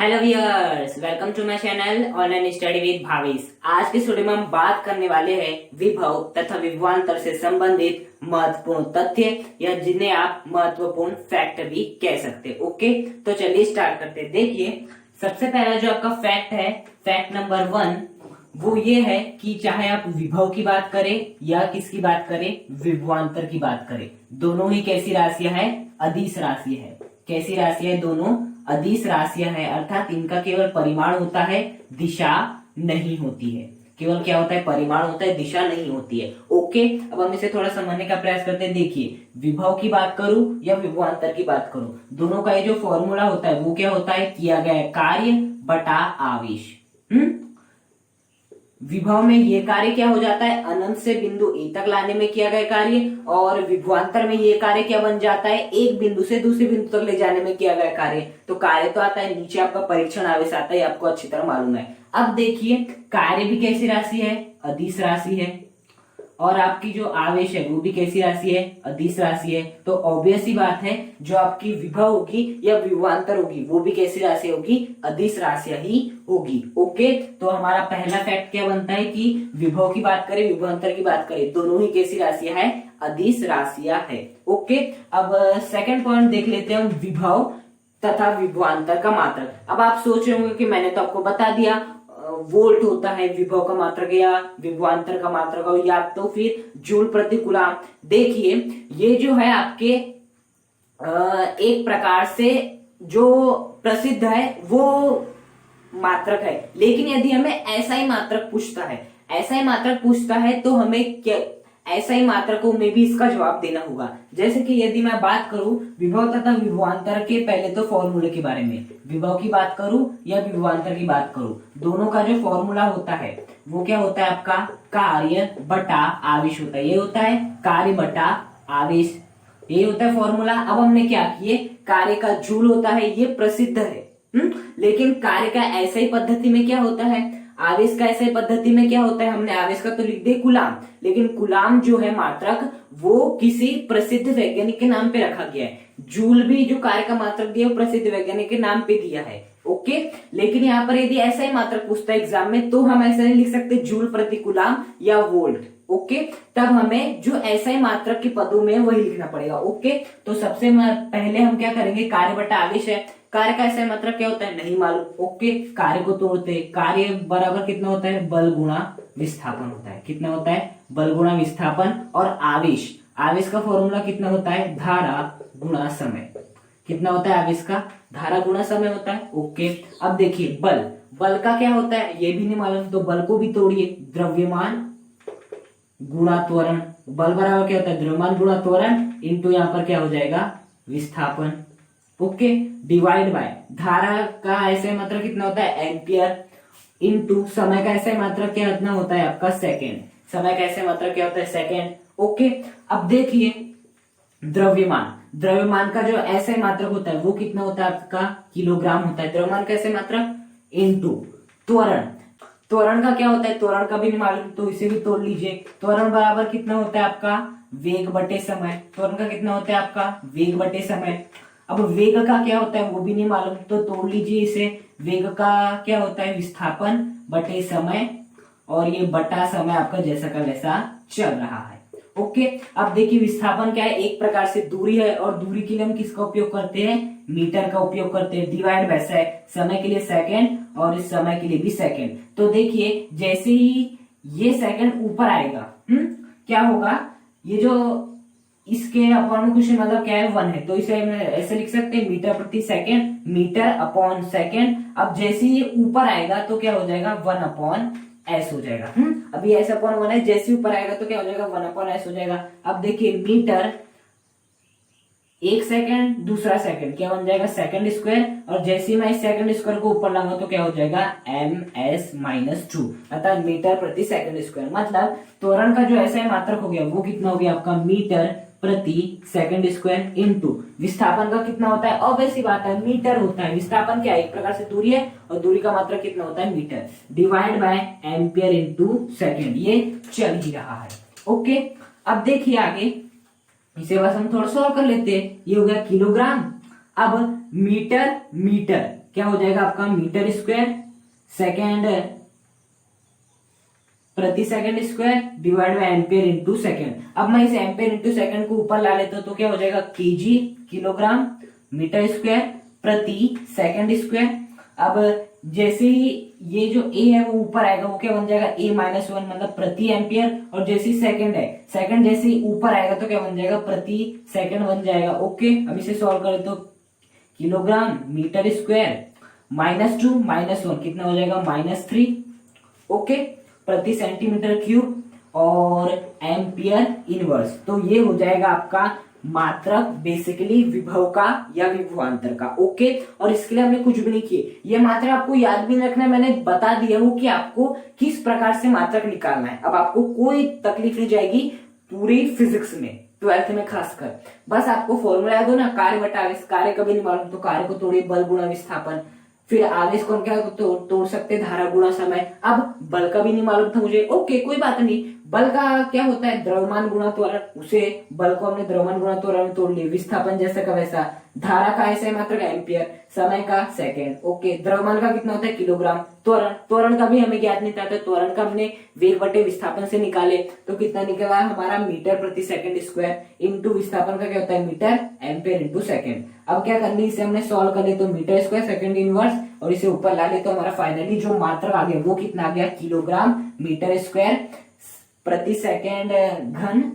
Hello viewers, welcome to my channel online study with Bhavesh. आज के studio में हम बात करने वाले हैं विभव तथा विभवांतर से संबंधित महत्वपूर्ण तथ्य या जिन्हें आप महत्वपूर्ण फैक्ट भी कह सकते हैं। ओके, तो चलिए स्टार्ट करते हैं। देखिए, सबसे पहला जो आपका फैक्ट है, फैक्ट नंबर 1, वो ये है कि चाहे आप विभव की बात करें या किसकी बात करें, विभवांतर की बात करें, दोनों ही कैसी राशियां हैं? अदिश राशि है। कैसी राशि है? दोनों अदिश राशियां हैं, अर्थात इनका केवल परिमाण होता है, दिशा नहीं होती है। केवल क्या होता है? परिमाण होता है, दिशा नहीं होती है। ओके, अब हम इसे थोड़ा समझने का प्रयास करते हैं। देखिए, विभव की बात करूं या विभवांतर की बात करूं, दोनों का ये जो फॉर्मूला होता है वो क्या होता है? किया गया कार्य बटा आवेश। विभव में ये कार्य क्या हो जाता है? अनंत से बिंदु ए तक लाने में किया गया कार्य, और विभवांतर में ये कार्य क्या बन जाता है? एक बिंदु से दूसरे बिंदु तक ले जाने में किया गया कार्य। तो कार्य तो आता है, नीचे आपका परीक्षण आवेश आता है, आपको अच्छी तरह मालूम है। अब देखिए, कार्य भी कैसी राशि है? अदिश राशि है, और आपकी जो आवेश है वो भी कैसी राशि है? अदिश राशि है। तो ऑब्वियस ही बात है, जो आपकी विभव होगी या विभवांतर होगी वो भी कैसी राशि होगी? अदिश राशि ही होगी। ओके, तो हमारा पहला फैक्ट क्या बनता है कि विभव की बात करें, विभवांतर की बात करें, दोनों ही कैसी राशियां है? अदिश राशियां है। ओके, अब सेकंड पॉइंट देख लेते हैं, विभव तथा विभवांतर का मात्रक। अब आप सोच रहे होंगे कि मैंने तो आपको बता दिया, वोल्ट होता है विभव का मात्रक या विभवांतर का मात्रक, या तो फिर जूल प्रति कूलम। देखिए, ये जो है आपके एक प्रकार से जो प्रसिद्ध है वो मात्रक है, लेकिन यदि हमें ऐसा ही मात्रक पूछता है तो हमें क्या ऐसा ही मात्रकों में भी इसका जवाब देना होगा। जैसे कि यदि मैं बात करूं विभव तथा विभवांतर के पहले तो फॉर्मूले के बारे में, विभव की बात करूं या विभवांतर की बात करूं, दोनों का जो फॉर्मूला होता है वो क्या होता है? आपका कार्य बटा आवेश होता है। ये होता है कार्य बटा आवेश, ये होता है फॉर्मूला। अब हमने क्या किए, कार्य का जूल होता है, ये प्रसिद्ध है। लेकिन कार्य का ऐसा ही पद्धति में क्या होता है? आवेश का ऐसे पद्धति में क्या होता है? हमने आवेश का तो लिख दिया कूलम, लेकिन कूलम जो है मात्रक वो किसी प्रसिद्ध वैज्ञानिक के नाम पे रखा गया है। जूल भी जो कार्य का मात्रक दिया वो प्रसिद्ध वैज्ञानिक के नाम पे दिया है। ओके, लेकिन यहाँ पर यदि ऐसा ही मात्रक पूछता है एग्जाम में तो हम ऐसा नहीं लिख सकते जूल प्रति कूलम या वोल्ट। ओके, तब हमें जो ऐसा ही मात्रक के पदों में वही लिखना पड़ेगा। ओके, तो सबसे पहले हम क्या करेंगे? कार्य बटा आवेश है, कार्य का ऐसा मात्रक क्या होता है? नहीं मालूम। ओके, कार्य को तोड़ते, कार्य बराबर कितना होता है? बल गुणा विस्थापन होता है। कितना होता है? बल गुणा विस्थापन। और आवेश, आवेश का फॉर्मूला कितना होता है? धारा गुणा समय। कितना होता है आवेश का? धारा गुणा समय होता है। ओके, अब देखिए, बल, बल का क्या होता है? ये भी नहीं मालूम, तो बल को भी तोड़िए, द्रव्यमान गुणा त्वरण। बल बराबर क्या होता है? द्रव्यमान गुणा त्वरण इंटू यहाँ पर क्या हो जाएगा? विस्थापन। ओके, डिवाइड बाय धारा का ऐसे मात्रक कितना होता है? एम्पियर, इंटू समय का ऐसे मात्रक क्या कितना होता है? आपका सेकेंड। समय का ऐसे मात्रक क्या होता है? सेकेंड। ओके, अब देखिए, द्रव्यमान, द्रव्यमान का जो ऐसे मात्रक होता है वो कितना होता है? आपका किलोग्राम होता है। द्रव्यमान का ऐसे मात्रक इंटू त्वरण, त्वरण का क्या होता है? त्वरण का भी नहीं मालूम, तो इसे भी तोड़ लीजिए। त्वरण बराबर कितना होता है? आपका वेग बटे समय। त्वरण का कितना होता है? आपका वेग बटे समय। अब वेग का क्या होता है वो भी नहीं मालूम, तो तोड़ लीजिए इसे। वेग का क्या होता है? विस्थापन बटे समय, और ये बटा समय आपका जैसा का वैसा चल रहा है। ओके, अब देखिए, विस्थापन क्या है? एक प्रकार से दूरी है, और दूरी के लिए हम किसका उपयोग करते हैं? मीटर का उपयोग करते हैं। डिवाइड बाय समय के लिए सेकंड, और इस समय के लिए भी सेकंड। तो देखिए, जैसे ही ये सेकंड ऊपर आएगा, क्या होगा? ये जो इसके अपॉन कुछ मतलब क्या है? 1 है, तो इसे ऐसे लिख सकते हैं मीटर प्रति सेकंड, मीटर अपॉन सेकंड। अब जैसे ही ये ऊपर आएगा तो क्या हो जाएगा? 1 अपॉन एस हो जाएगा। अभी एस अपॉन 1 है, जैसे ही ऊपर आएगा तो क्या हो जाएगा? 1 अपॉन एस हो जाएगा। अब देखिए, मीटर एक सेकंड, दूसरा सेकंड क्या बन जाएगा? सेकंड स्क्वायर, और जैसे ही मैं इस सेकंड स्क्वायर को ऊपर लाऊंगा तो क्या हो जाएगा? ms-2, अर्थात मीटर प्रति सेकंड स्क्वायर। मतलब त्वरण का जो ऐसा मात्रक हो गया वो कितना हो गया? आपका मीटर प्रति सेकंड स्क्वायर, इंटू विस्थापन का कितना होता है? ऑब्वियस ही बात है, मीटर होता है। विस्थापन क्या है? एक प्रकार से दूरी है, और दूरी का मात्रक कितना होता है? Metre. Divide by ampere into second, ये चल ही रहा है। ओके, अब देखिए आगे, इसे बस हम थोड़ा सॉल्व कर लेते हैं। ये हो गया किलोग्राम। अब मीटर, मीटर क्या हो जाएगा आपका मीटर स्क्वायर सेकेंड प्रति second square divide by ampere into second. अब मैं इस एम्पियर इंटू सेकंड को ऊपर ला लेता हूं तो क्या हो जाएगा केजी किलोग्राम मीटर स्क्वायर प्रति सेकंड स्क्वायर। अब जैसे ही ये जो ए है वो ऊपर आएगा वो क्या बन जाएगा A-1 मतलब प्रति एम्पियर, और जैसे ही सेकंड है सेकंड जैसे ही ऊपर आएगा तो क्या बन जाएगा प्रति सेकंड बन जाएगा। ओके, अब इसे सॉल्व करें तो किलोग्राम मीटर स्क्वायर -2 -1 कितना हो जाएगा -3। ओके, प्रति सेंटीमीटर क्यूब और एम्पियर इनवर्स। तो ये हो जाएगा आपका मात्रक बेसिकली विभव का या विभवांतर का। ओके, और इसके लिए हमने कुछ भी नहीं किए, ये मात्रक आपको याद भी नहीं रखना है, मैंने बता दिया हूं कि आपको किस प्रकार से मात्रक निकालना है। अब आपको कोई तकलीफ नहीं जाएगी पूरी फिजिक्स में, 12th में खासकर। बस आपको फॉर्मूला याद हो ना, कार्य बटा आवेश। कार्य कभी नहीं मालूम तो कार्य को तोड़िए बल गुणा विस्थापन, फिर आवेश को हम क्या तोड़ सकते धारा गुणा समय। अब बल का भी नहीं मालूम था मुझे, ओके कोई बात नहीं। बल का क्या होता है द्रव्यमान गुणा त्वरण, उसे बल को हमने द्रव्यमान गुणा त्वरण में तोड़ लिया। विस्थापन जैसा का वैसा, धारा का ऐसा मात्रक एम्पियर, समय का सेकंड। ओके, द्रव्यमान का कितना होता है किलोग्राम। त्वरण का भी हमें ज्ञात नहीं था, तो त्वरण का हमने वेग बटे विस्थापन से निकाले तो कितना निकला हमारा मीटर प्रति सेकंड स्क्वायर इंटू विस्थापन का क्या होता है मीटर एम्पियर इंटू सेकंड। अब क्या करनी है, इसे हमने सॉल्व कर ले तो मीटर स्क्वायर सेकंड इनवर्स और इसे ऊपर ला ले तो हमारा फाइनली जो मात्रक आ गया वो कितना आ गया किलोग्राम मीटर स्क्वायर प्रति सेकंड घन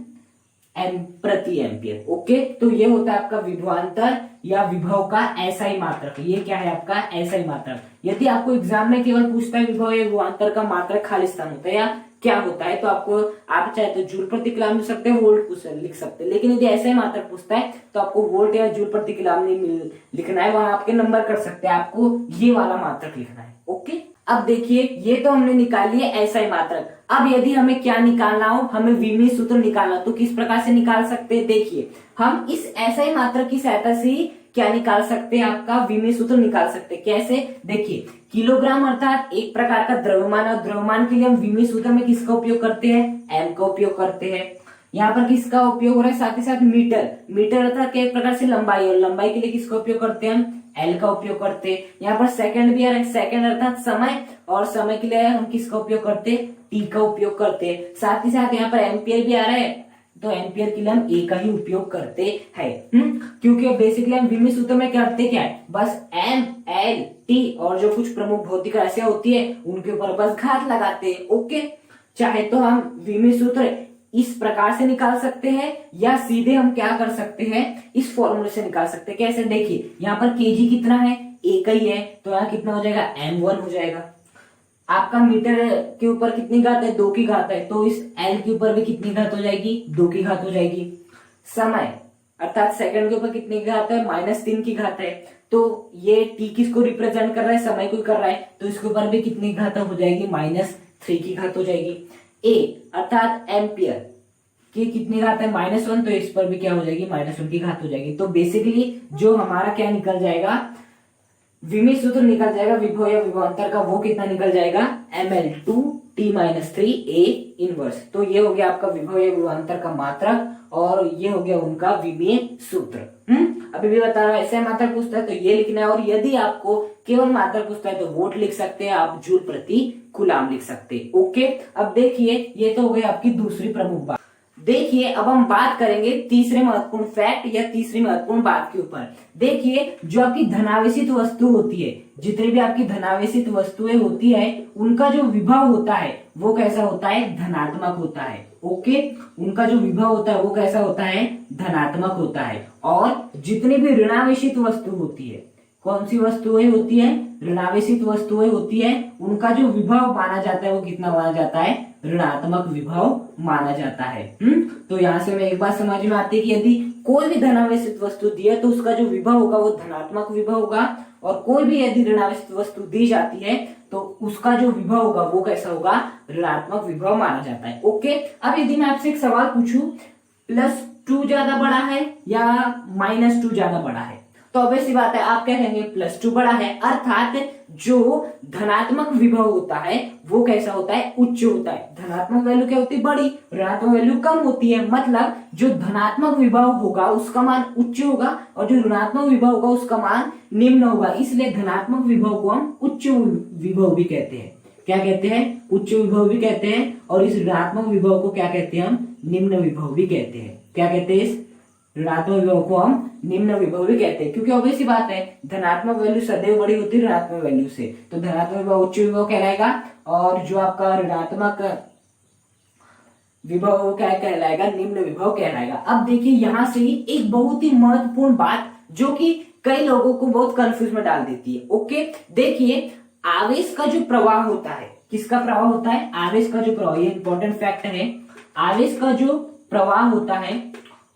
प्रति एम्पियर। ओके, तो ये होता है आपका विभवांतर या विभव का एसआई मात्रक। ये क्या है आपका एसआई मात्रक। यदि आपको एग्जाम में केवल पूछता है विभव या विभवांतर का मात्रक खाली स्थान होता है या क्या होता है, तो आपको आप चाहे तो जूल प्रति कूलम्ब लिख सकते हैं, वोल्ट लिख सकते हैं। लेकिन यदि ऐसा ही मात्रक पूछता है तो आपको वोल्ट या जूल प्रति कूलम्ब नहीं लिखना है, वहां आपके नंबर कर सकते हैं, आपको ये वाला मात्रक लिखना है। ओके, अब देखिए ये तो हमने निकाल लिया ऐसा ही मात्रक। अब यदि हमें क्या निकालना हो, हमें विमीय सूत्र निकालना, तो किस प्रकार से निकाल सकते हैं। देखिए हम इस ऐसा ही मात्रक की सहायता से ही क्या निकाल सकते हैं, आपका विमीय सूत्र निकाल सकते हैं। कैसे, देखिए किलोग्राम अर्थात एक प्रकार का द्रव्यमान, और द्रव्यमान के लिए हम विमीय सूत्र में किसका उपयोग करते हैं, एम का उपयोग करते हैं। यहाँ पर किसका उपयोग हो रहा है, साथ ही साथ मीटर अर्थात एक प्रकार से लंबाई, और लंबाई के लिए किसका उपयोग करते हैं हम एल का उपयोग करते हैं। यहाँ पर सेकंड भी आ रहा है, सेकंड अर्थात समय, और समय के लिए हम किसका उपयोग करते हैं टी का उपयोग करते हैं। साथ ही साथ यहाँ पर एम्पियर भी आ रहा है, तो एम्पियर के लिए हम ए का ही उपयोग करते हैं। क्योंकि बेसिकली हम विमीय सूत्र में करते क्या है, बस एम एल टी और जो कुछ प्रमुख भौतिक राशियां होती है उनके ऊपर बस घात लगाते हैं। ओके, चाहे तो हम विमीय सूत्र इस प्रकार से निकाल सकते हैं या सीधे हम क्या कर सकते हैं इस फॉर्मूले से निकाल सकते हैं। कैसे, देखिए यहाँ पर केजी कितना है, एक ही है, तो यहाँ कितना हो जाएगा m1 हो जाएगा। आपका मीटर के ऊपर कितनी घात है, 2 की घात है, तो इस l के ऊपर भी कितनी घात हो जाएगी, 2 की घात हो जाएगी। समय अर्थात सेकंड के ऊपर कितनी घात है, -3 की घात है, तो ये t किसको रिप्रेजेंट कर रहा है, समय को कर रहा है, तो इसके ऊपर भी कितनी घात हो जाएगी, -3 की घात हो जाएगी। ए अर्थात एम्पियर की कितनी घात है, -1, तो इस पर भी क्या हो जाएगी, -1 की घात हो जाएगी। तो बेसिकली जो हमारा क्या निकल जाएगा, विमीय सूत्र निकल जाएगा विभव या विभवांतर का, वो कितना निकल जाएगा ml2t-3 A इनवर्स। तो ये हो गया आपका विभव या विभवांतर का मात्रक, और ये हो गया उनका विमीय सूत्र। अभी भी बता रहा हूं, ऐसे मात्रक पूछता है तो ये लिखना है, और यदि आपको केवल मात्रक पूछता है तो वोल्ट लिख सकते हैं, आप जूल प्रति कूलम्ब लिख सकते हैं। ओके, अब देखिए ये तो हो गई आपकी दूसरी प्रमुख बात। देखिए अब हम बात करेंगे तीसरे महत्वपूर्ण फैक्ट या तीसरी महत्वपूर्ण बात के ऊपर। देखिए जो आपकी धनावेशित वस्तु होती है, जितनी भी आपकी धनावेशित वस्तुएं होती है, उनका जो विभव होता है वो कैसा होता है, धनात्मक होता है। ओके, उनका जो विभव होता है वो कैसा होता है, धनात्मक होता है। और जितनी भी ऋणावेशित वस्तु होती है, कौन सी वस्तुएं होती है, ऋणावेशित वस्तुएं होती है, उनका जो विभव माना जाता है वो कितना माना जाता है, ऋणात्मक विभव माना जाता है। तो यहाँ से हमें एक बात समझ में आती है कि यदि कोई भी धनावेशित वस्तु दी है तो उसका जो विभव होगा वो धनात्मक विभव होगा, और कोई भी यदि ऋणावेशित वस्तु दी जाती है तो उसका जो विभव होगा वो कैसा होगा, ऋणात्मक विभव माना जाता है। ओके, अब यदि मैं आपसे एक सवाल पूछूं, +2 ज्यादा बड़ा है या -2 ज्यादा बड़ा है, तो ऑब्वियस सी बात है आप क्या कहेंगे, +2 बड़ा है, अर्थात जो धनात्मक विभव होता है वो कैसा होता है, उच्च होता है। धनात्मक वैल्यू क्या होती है, बड़ी, ऋणात्मक वैल्यू कम होती है। मतलब जो धनात्मक विभव होगा उसका मान उच्च होगा और जो ऋणात्मक विभव होगा उसका मान निम्न होगा। इसलिए धनात्मक विभव को हम उच्च विभव भी कहते हैं। क्या कहते हैं, उच्च विभव भी कहते हैं। और इस ऋणात्मक विभव को क्या कहते हैं, हम निम्न विभव भी कहते हैं। क्या कहते हैं, इस ऋणात्मक विभव को हम निम्न विभव भी कहते हैं, क्योंकि ऑब्वियस सी बात है धनात्मक वैल्यू सदैव बड़ी होती है ऋणात्मक वैल्यू से। तो धनात्मक विभव उच्च विभव कहलाएगा और जो आपका ऋणात्मक विभव क्या कहलाएगा, निम्न विभव कहलाएगा। अब देखिए यहां से एक बहुत ही महत्वपूर्ण बात जो कि कई लोगों को बहुत कंफ्यूज में डाल देती है। ओके, देखिए आवेश का जो प्रवाह होता है, किसका प्रवाह होता है, आवेश का जो प्रवाह, ये इंपॉर्टेंट फैक्ट है। आवेश का जो प्रवाह होता है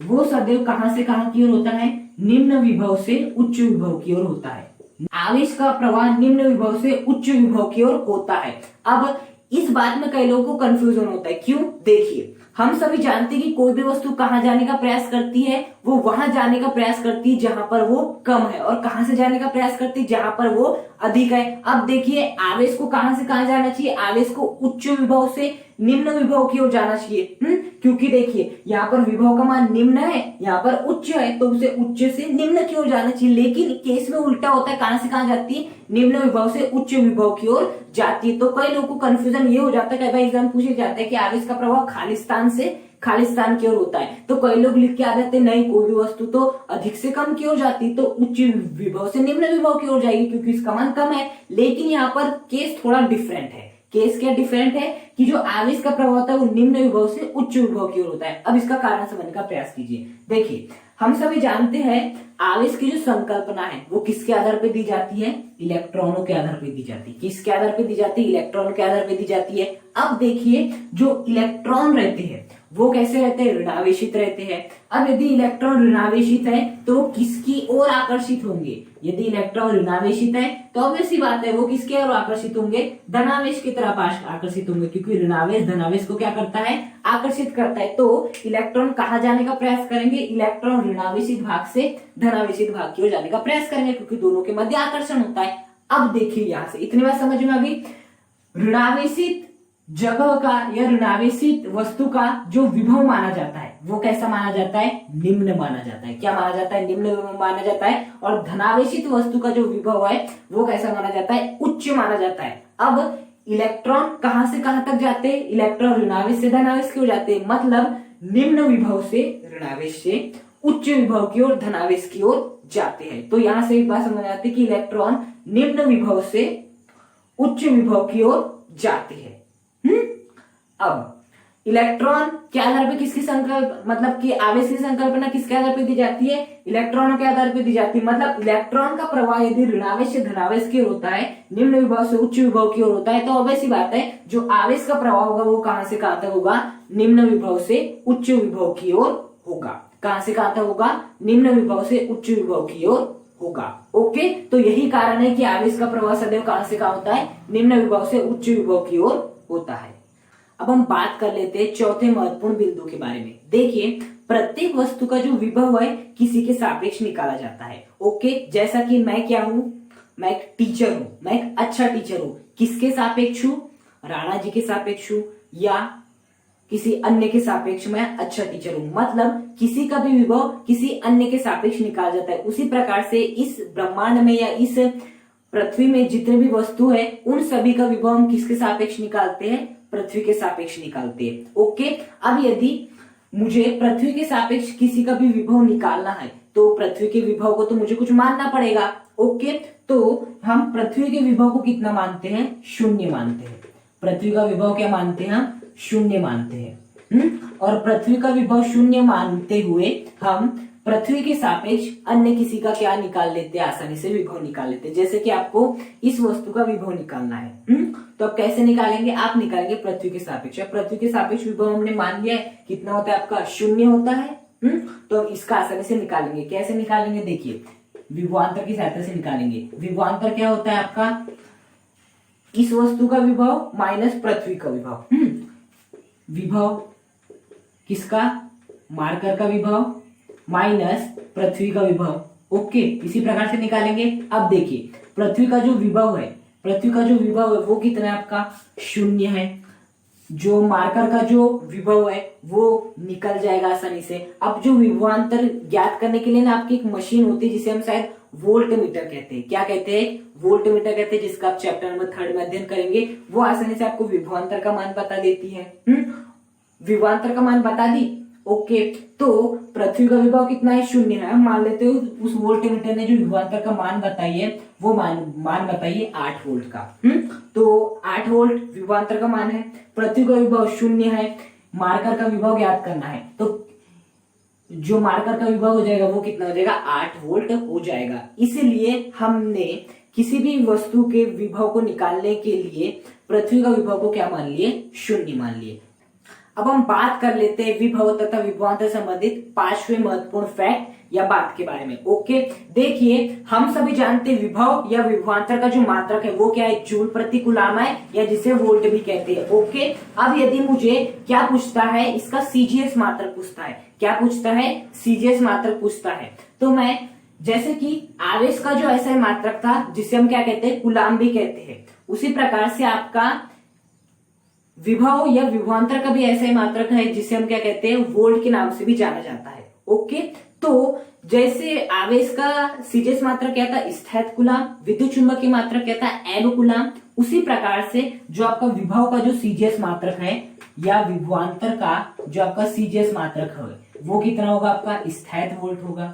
वो सदैव कहां से कहां की ओर होता है, निम्न विभव से उच्च विभव की ओर होता है। आवेश का प्रवाह निम्न विभव से उच्च विभव की ओर होता है। अब इस बात में कई लोगों को कंफ्यूजन होता है, क्यों, देखिए हम सभी जानते हैं कि कोई भी वस्तु कहां जाने का प्रयास करती है, वो वहां जाने का प्रयास करती है जहां पर वो कम है, और कहां से जाने का प्रयास करती है, जहां पर वो अधिक है। अब देखिए आवेश को कहां से कहां जाना चाहिए, आवेश को उच्च विभव से निम्न विभव की ओर जाना चाहिए। क्योंकि देखिए यहाँ पर विभव का मान निम्न है, यहाँ पर उच्च है, तो उसे उच्च से निम्न की ओर जाना चाहिए। लेकिन केस में उल्टा होता है, कहां से कहां जाती है, निम्न विभव से उच्च विभव की ओर जाती है। तो कई लोगों को कंफ्यूजन ये हो जाता है कि भाई एग्जाम पूछे जाता है कि आवेश का प्रवाह खाली स्थान से खाली स्थान की ओर होता है, तो कई लोग लिख के आ जाते हैं नहीं, कोई भी वस्तु तो अधिक से कम की ओर जाती है, तो उच्च विभव से निम्न विभव की ओर जाएगी क्योंकि इसका मान कम है। लेकिन यहाँ पर केस थोड़ा डिफरेंट है। केस क्या डिफरेंट है कि जो आवेश का प्रभाव होता है वो निम्न विभव से उच्च विभव की ओर होता है। अब इसका कारण समझने का प्रयास कीजिए। देखिए हम सभी जानते हैं आवेश की जो संकल्पना है वो किसके आधार पर दी जाती है, इलेक्ट्रॉनों के आधार पर दी जाती है। किसके आधार पर दी जाती है, इलेक्ट्रॉनों के आधार पर दी जाती है। अब देखिए जो इलेक्ट्रॉन रहते हैं वो कैसे रहते हैं, ऋणावेशित रहते हैं। अब यदि इलेक्ट्रॉन ऋणावेशित है तो किसकी ओर आकर्षित होंगे, यदि इलेक्ट्रॉन ऋणावेशित है तो ऑब्वियस सी बात है वो किसके ओर आकर्षित होंगे, धनावेश की तरफ आकर्षित होंगे, क्योंकि ऋणावेश धनावेश को क्या करता है, आकर्षित करता है। तो इलेक्ट्रॉन कहाँ जाने का प्रयास करेंगे, इलेक्ट्रॉन ऋणावेशित भाग से धनावेशित भाग की ओर जाने का प्रयास करेंगे, क्योंकि दोनों के मध्य आकर्षण होता है। अब देखिए यहां से इतनी बात समझ में अभी, ऋणावेशित जगह का या ऋणावेशित वस्तु का जो विभव माना जाता है वो कैसा माना जाता है, निम्न माना जाता है। क्या माना जाता है, निम्न माना जाता है। और धनावेशित वस्तु का जो विभव है वो कैसा माना जाता है, उच्च माना जाता है। अब इलेक्ट्रॉन कहां से कहां तक जाते हैं, इलेक्ट्रॉन ऋणावेश से धनावेश की ओर जाते हैं, मतलब निम्न विभव से ऋणावेश से उच्च विभव की ओर धनावेश की ओर जाते हैं। तो यहां से एक बात समझ आती है कि इलेक्ट्रॉन निम्न विभव से उच्च विभव की ओर जाते हैं। अब इलेक्ट्रॉन के आधार पर किसकी संकल्प, मतलब कि आवेश की संकल्पना किसके आधार पर दी जाती है, इलेक्ट्रॉनों के आधार पर दी जाती है। मतलब इलेक्ट्रॉन का प्रवाह यदि ऋणावेश से धनावेश की ओर होता है, निम्न विभव से उच्च विभव की ओर होता है, तो ऑब्वियस सी बात है जो आवेश का प्रवाह होगा वो कहां से कहां तक होगा, निम्न विभव से उच्च विभव की ओर होगा। कहां से कहां तक होगा, निम्न विभव से उच्च विभव की ओर होगा। ओके, तो यही कारण है कि आवेश का प्रवाह सदैव कहां से कहां होता है, निम्न विभव से उच्च विभव की ओर होता है। अब हम बात कर लेते हैं चौथे महत्वपूर्ण बिंदु के बारे में। देखिए प्रत्येक वस्तु का जो विभव है किसी के सापेक्ष निकाला जाता है। ओके, जैसा कि मैं क्या हूं, मैं एक टीचर हूं, मैं एक अच्छा टीचर हूं, किसके सापेक्ष हूं, राणा जी के सापेक्ष हूं या किसी अन्य के सापेक्ष मैं अच्छा टीचर हूं। मतलब किसी का भी विभव किसी अन्य के सापेक्ष निकाला जाता है। उसी प्रकार से इस ब्रह्मांड में या इस पृथ्वी में जितने भी वस्तु है उन सभी का विभव हम किसके सापेक्ष निकालते हैं, पृथ्वी के सापेक्ष निकालते हैं। ओके, अब यदि मुझे पृथ्वी के सापेक्ष किसी का भी विभव निकालना है तो पृथ्वी के विभव को तो मुझे कुछ मानना पड़ेगा। ओके, तो हम पृथ्वी के विभव को कितना मानते हैं, 0 मानते हैं। पृथ्वी का विभव क्या मानते हैं, हम 0 मानते हैं। और पृथ्वी का विभव 0 मानते हुए हम पृथ्वी के सापेक्ष अन्य किसी का क्या निकाल लेते हैं, आसानी से विभव निकाल लेते हैं। जैसे कि आपको इस वस्तु का विभव निकालना है, तो आप कैसे निकालेंगे, आप निकालेंगे पृथ्वी के सापेक्ष। पृथ्वी के सापेक्ष विभव हमने मान लिया है, कितना होता है आपका, 0 होता है। तो इसका आसानी से निकालेंगे। कैसे निकालेंगे, देखिए विभवांतर की सहायता से निकालेंगे। विभवांतर क्या होता है आपका, इस वस्तु का विभव माइनस पृथ्वी का विभव। विभव किसका, मार्कर का विभव माइनस पृथ्वी का विभव। ओके, इसी प्रकार से निकालेंगे। अब देखिए पृथ्वी का जो विभव है, वो कितना है आपका, 0 है। जो मार्कर का जो विभव है वो निकल जाएगा आसानी से। अब जो विभवांतर ज्ञात करने के लिए ना आपकी एक मशीन होती है जिसे हम शायद वोल्टमीटर कहते हैं। क्या कहते हैं? वोल्टमीटर कहते हैं, जिसका आप चैप्टर नंबर 3 में अध्ययन करेंगे। वो आसानी से आपको विभवांतर का मान बता देती है। विभवांतर का मान बता दी। ओके, तो पृथ्वी का विभव कितना है? 0 है। हम मान लेते हो उस वोल्टमीटर ने जो विभवांतर का मान बताई है वो मान बताइए 8 वोल्ट का। तो 8 वोल्ट विभवांतर का मान है। पृथ्वी का विभव 0 है। मार्कर का विभव ज्ञात करना है, तो जो मार्कर का विभव हो जाएगा वो कितना हो जाएगा? 8 वोल्ट हो जाएगा। इसीलिए हमने किसी भी वस्तु के विभव को निकालने के लिए पृथ्वी का विभव को क्या मान लिए? 0 मान लिए। अब हम बात कर लेते हैं विभव तथा विभवांतर संबंधित 5वें महत्वपूर्ण फैक्ट या बात के बारे में। ओके, देखिए हम सभी जानते हैं विभव या विभवांतर का जो मात्रक है वो क्या है? जूल प्रति कूलाम है, या जिसे वोल्ट भी कहते हैं। ओके, अब यदि मुझे क्या पूछता है? इसका सीजीएस मात्रक पूछता है। क्या पूछता है? सीजीएस मात्रक पूछता है। तो मैं जैसे कि आवेश का जो ऐसा मात्रक था जिसे हम क्या कहते हैं? कूलाम भी कहते हैं, उसी प्रकार से आपका विभव या विभवांतर का भी ऐसा ही मात्रक है जिसे हम क्या कहते हैं? वोल्ट के नाम से भी जाना जाता है। ओके, तो जैसे आवेश का सीजीएस मात्रक क्या था? स्थैतिक कूलाम। विद्युत चुंबकीय मात्रक क्या था? एब कूलाम। उसी प्रकार से जो आपका विभव का जो सीजीएस मात्रक है या विभवांतर का जो आपका सीजीएस मात्रक है वो कितना होगा? आपका स्थैतिक वोल्ट होगा।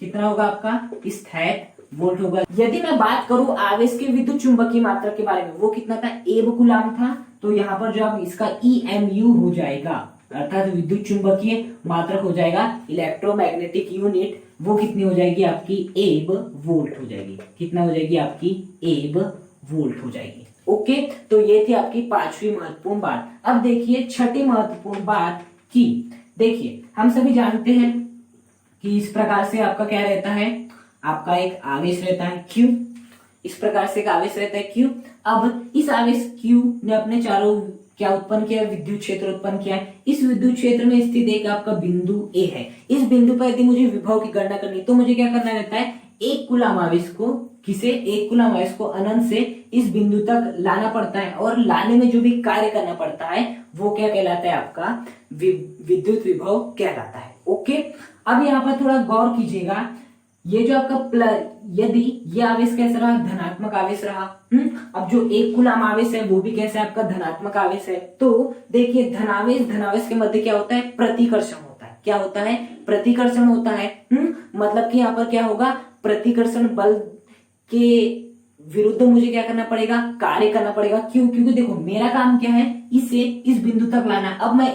कितना होगा आपका? स्थैतिक वोल्ट होगा। यदि मैं बात करूं आवेश के विद्युत चुंबकीय मात्रक के बारे में, वो कितना था? एब कूलाम था। तो यहाँ पर जो आप इसका EMU हो जाएगा, अर्थात विद्युत चुंबकीय मात्रक हो जाएगा, इलेक्ट्रोमैग्नेटिक यूनिट, वो कितनी हो जाएगी? आपकी एब वोल्ट हो जाएगी। कितना हो जाएगी? आपकी एब वोल्ट हो जाएगी। ओके, तो ये थी आपकी 5वीं महत्वपूर्ण बात। अब देखिए 6ठी महत्वपूर्ण बात की। देखिए हम सभी जानते हैं कि इस प्रकार से आपका क्या रहता है? आपका एक आवेश रहता है Q। इस प्रकार से एक आवेश रहता है Q। अब इस आवेश Q ने अपने चारों क्या उत्पन्न किया? विद्युत क्षेत्र उत्पन्न किया है। इस विद्युत क्षेत्र में स्थित एक आपका बिंदु A है। इस बिंदु पर यदि मुझे विभव की गणना करनी तो मुझे क्या करना रहता है? 1 कूलाम आवेश को, किसे? 1 कूलाम आवेश को अनंत से इस बिंदु तक लाना पड़ता है, और लाने में जो भी कार्य करना पड़ता है वो क्या कहलाता है? आपका विद्युत विभव कहलाता है। ओके, अब यहाँ पर थोड़ा गौर कीजिएगा। ये जो आपका यदि ये आवेश कैसा रहा? धनात्मक आवेश रहा। अब जो 1 कूलाम आवेश है वो भी कैसा है? आपका धनात्मक आवेश है। तो देखिए धनावेश के मध्य क्या होता है? प्रतिकर्षण होता है। क्या होता है? प्रतिकर्षण होता है। मतलब कि यहाँ पर क्या होगा? प्रतिकर्षण बल के विरुद्ध मुझे क्या करना पड़ेगा? कार्य करना पड़ेगा। क्यों? क्योंकि देखो मेरा काम क्या है? इसे इस बिंदु तक लाना। अब मैं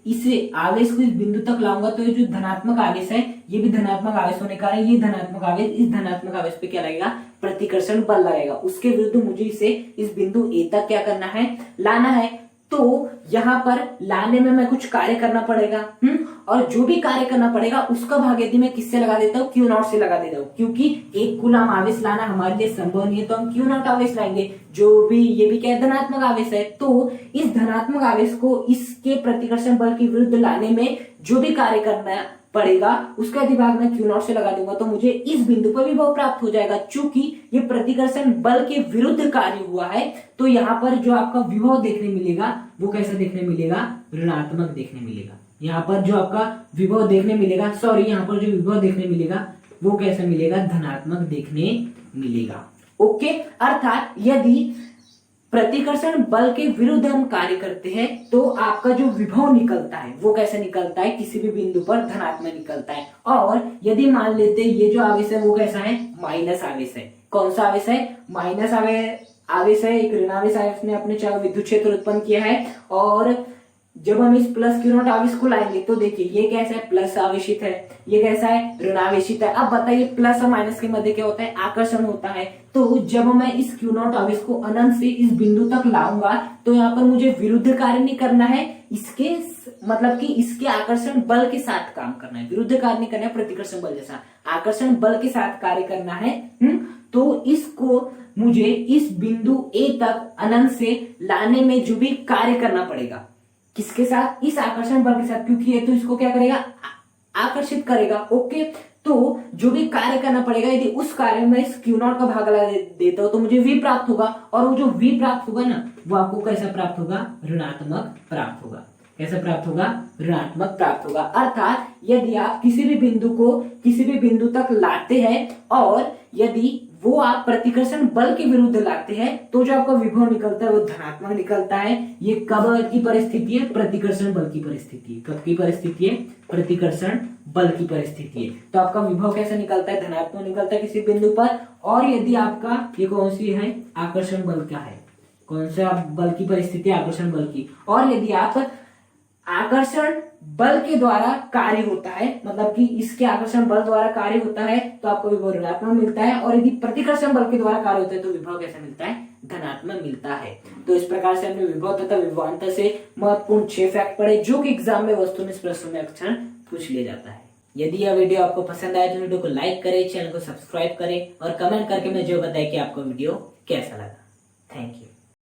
इसे आवेश को इस बिंदु तक लाऊंगा तो ये जो धनात्मक आवेश है ये भी धनात्मक आवेश होने का है। ये धनात्मक आवेश इस धनात्मक आवेश पे क्या लगेगा? प्रतिकर्षण बल लगेगा। उसके विरुद्ध मुझे इसे इस बिंदु A तक क्या करना है? लाना है। तो यहाँ पर लाने में मैं कुछ कार्य करना पड़ेगा। और जो भी कार्य करना पड़ेगा उसका भाग यदि मैं किससे लगा देता हूँ? Q0 से लगा देता हूँ, क्योंकि 1 कूलाम आवेश लाना हमारे लिए संभव नहीं है तो हम Q0 आवेश लाएंगे। जो भी ये भी क्या है? धनात्मक आवेश है। तो इस धनात्मक आवेश को इसके प्रतिकर्षण बल के विरुद्ध लाने में जो भी कार्य करना पड़ेगा उसका अधिभाग मैं Q0 से लगा दूंगा तो मुझे इस बिंदु पर विभव प्राप्त हो जाएगा। चूंकि ये प्रतिकर्षण बल के विरुद्ध कार्य हुआ है तो यहाँ पर जो आपका विभव देखने मिलेगा वो कैसा देखने मिलेगा? ऋणात्मक देखने मिलेगा। यहाँ पर जो आपका विभव देखने मिलेगा, यहाँ पर जो विभव देखने मिलेगा वो कैसा मिलेगा? धनात्मक देखने मिलेगा। ओके, अर्थात यदि प्रतिकर्षण बल के विरुद्ध हम कार्य करते हैं तो आपका जो विभव निकलता है वो कैसे निकलता है? किसी भी बिंदु पर धनात्मक निकलता है। और यदि मान लेते ये जो आवेश है वो कैसा है? माइनस आवेश है। कौन सा आवेश है? माइनस आवेश है। एक ऋणावेश आवेश ने अपने चारों विद्युत क्षेत्र उत्पन्न किया है, और जब हम इस प्लस Q0 आवेश को लाएंगे तो देखिए ये कैसा है? प्लस आवेशित है। ये कैसा है? ऋणावेशित है। अब बताइए प्लस और माइनस के मध्य क्या होता है? आकर्षण होता है। तो जब मैं इस Q0 आवेश को अनंत से इस बिंदु तक लाऊंगा तो यहाँ पर मुझे विरुद्ध कार्य नहीं करना है, इसके मतलब कि इसके आकर्षण बल के साथ काम करना है। विरुद्ध कार्य नहीं करना है, प्रतिकर्षण बल जैसा आकर्षण बल के साथ कार्य करना है। तो इसको मुझे इस बिंदु A तक अनंत से लाने में जो भी कार्य करना पड़ेगा, किसके साथ? इस आकर्षण बल के साथ, क्योंकि ये तो इसको क्या करेगा? आकर्षित करेगा। ओके, तो जो भी कार्य करना पड़ेगा, यदि उस कार्य में मैं इस Q0 का भाग लगा देता हूं तो मुझे V प्राप्त होगा, और वो जो V प्राप्त होगा ना, वो आपको कैसा प्राप्त होगा, ऋणात्मक प्राप्त होगा। कैसा प्राप्त होगा, ऋणात्मक प्राप्त होगा। अर्थात यदि आप किसी भी बिंदु को किसी भी बिंदु तक लाते हैं और यदि वो आप प्रतिकर्षण बल के विरुद्ध लाते हैं तो जो आपका विभव निकलता है वो धनात्मक निकलता है। ये कब की परिस्थिति है, प्रतिकर्षण बल की परिस्थिति है। कब की परिस्थिति है, प्रतिकर्षण बल की परिस्थिति है। तो आपका विभव कैसे निकलता है, धनात्मक निकलता है किसी बिंदु पर। और यदि आपका ये कौन सी है, आकर्षण बल का है, कौन सा बल की परिस्थिति है, आकर्षण बल की। और यदि आप आकर्षण बल के द्वारा कार्य होता है, मतलब कि इसके आकर्षण बल द्वारा कार्य होता है तो आपको विभव ऋणात्मक मिलता है, और यदि प्रतिकर्षण बल के द्वारा कार्य होता है तो विभव कैसे मिलता है, धनात्मक मिलता है। तो इस प्रकार से हमने विभव तथा विभवांतर से महत्वपूर्ण 6 फैक्ट पढ़े जो कि एग्जाम में वस्तुनिष्ठ प्रश्नों में अक्सर पूछ लिया जाता है। यदि यह वीडियो आपको पसंद आए तो वीडियो को लाइक करें, चैनल को सब्सक्राइब करें और कमेंट करके मुझे बताएं कि आपको वीडियो कैसा लगा। Thank you.